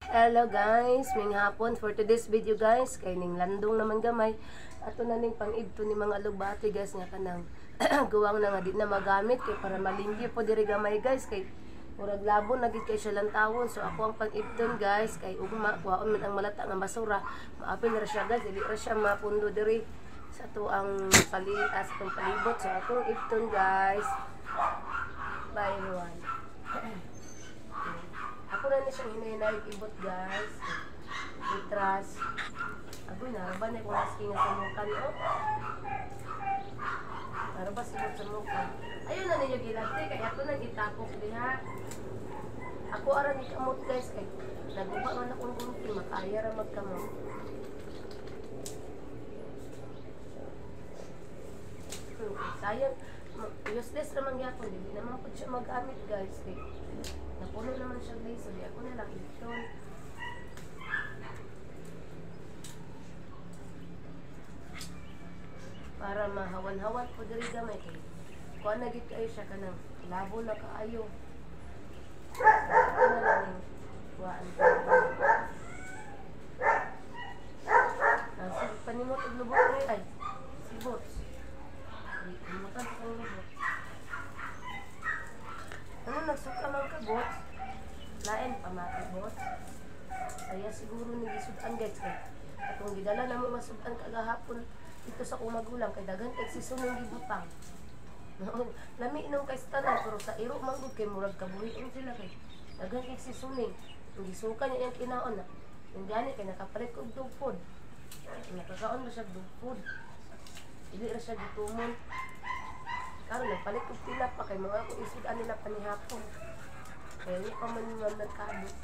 Hello guys, may hapon for today's video guys. Kay ning landong naman gamay. Ato na ning pang-ibto ni mga alugbati guys nga kanang guwang na nga di na magamit kay para malimpyo po diri gamay guys kay murag labon na gid kay siya lang tawon. So ako ang pang-ibton guys kay ugma kuhaon man ang malata nga basura. Maapil ra siya guys, dili ra siya mapundo diri sa to ang palias tong palibot. So akong ibton guys. Bye everyone. Ako na ni siyang hinay ibot guys. Itras. Agoy na, ba na kung naski nga sa mukan o? Para ba sibot sa mukan? Ayun na ninyo gilati, kaya ako nang itapok diha. Ako ara ni kamot guys, kay naguba man akong kunti, makaya ra magkamot. Sayang, useless naman yapon, hindi naman po siya magamit guys. Kay napuno naman siya guys, so di ako na lang ito. Para mahawan-hawan po diri gamay kay kuha na gid kayo siya kanang labo na kaayo. Ito na lang yung kuhaan ko. Sige, panimot og lubot rin ay sibot. Makan sa kong lubot. Ano nagsuka man ka bots? Lain pamati bots. Kaya siguro nagisudan guys kay atong gidala na mo masudan kagahapon dito sa akong magulang kay daghan kay sisunong gibutang. Lami nung kay tanan pero sa iro man gud kay murag kabuhion sila kay daghan kay sisuning. Ang gisuka niya yung kinaon na. Yung gani kay nakapalit og dugpod. Nakakaon na siya dugpod. Dili ra siya gitumon. Karon nagpalit og pila pa kay mga ako isud nila panihapon. Kaya di pa man yung nagkabot.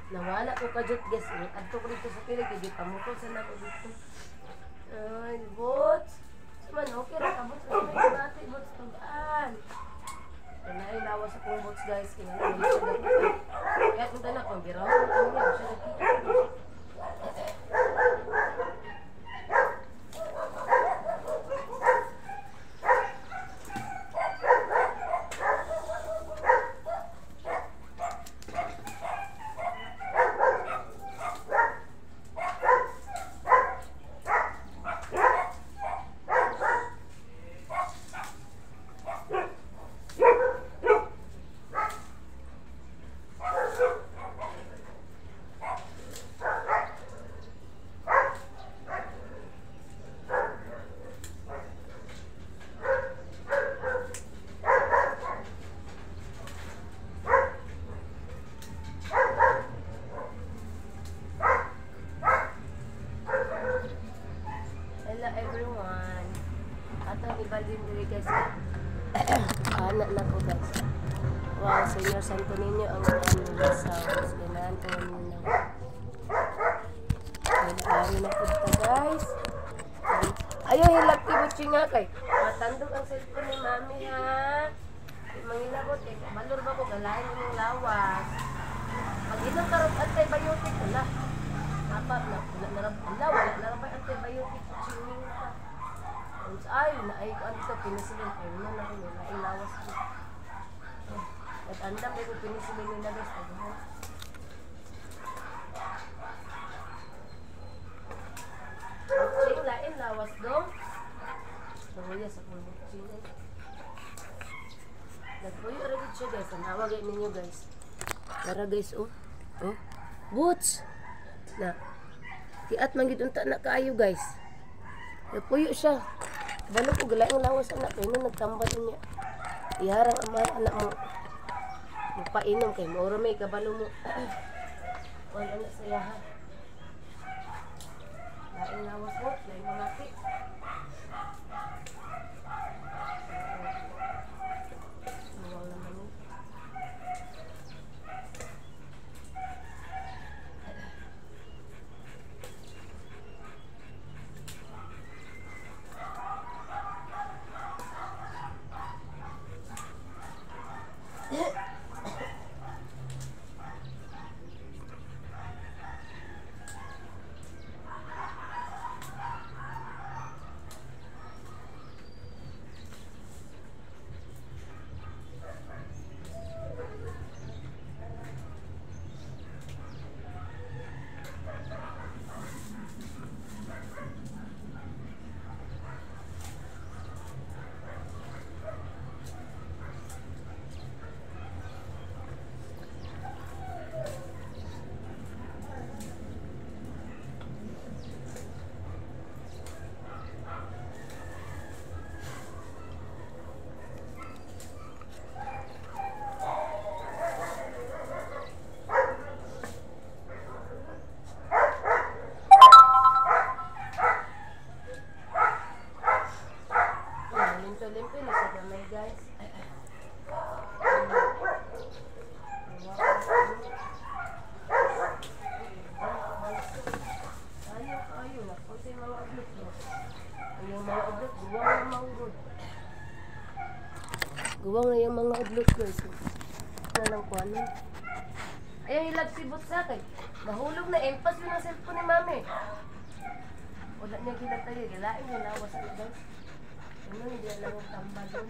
Nawala ko ka jud guys. Adto ko dito sa pilig di pamutol sa nako dito. Ay, bots. Man okay ra ka bots. May bati bots tugaan. Kanay lawas sa kong bots guys kaya kaya kung tanak ko biro. Siya nakita. Hello everyone. Atong ibalhin diri guys. Anak na ko guys. Wow, Senyor Santo Niño ang sa ganahan ko nila. Ay na kita guys. Ayo hilap ti nga kay. Matandog ang cellphone ni mami ha. Mangilabot kay balor ba ko galain ng lawas. Pag inom karot antibiotic wala. Apat na wala na ba antibiotic chewing ka. Ay naay ko anto pinisilin ay na ko na ilawas ko. At andam ko pinisilin nila guys aghan. Ching lain lawas dong. Nahuya sa kulog ching. Nagpuyo ra gid siya guys. Tawag ninyo guys. Tara guys oh. Oh. Boots. Na tiat man gid unta na kaayo guys. Puyo siya. Balo ko gala ang lawas anak kay nung nagtambal niya. Iharang ang mga anak mo. Magpainom kay mo may kabalo mo. Wala na saya ha. Lain lawas mo. na. Kung sa mga udlot mo. Ang yung mga udlot, guwang na manggod. Guwang na yung mga udlot guys. Ano lang ko ano. Ayaw ilag sibot sa akin. Mahulog na. Empas yun ang cellphone ni mami. Wala niya kita tayo. Galain niya lawas ano guys. Ano, hindi alam ang tambal yun.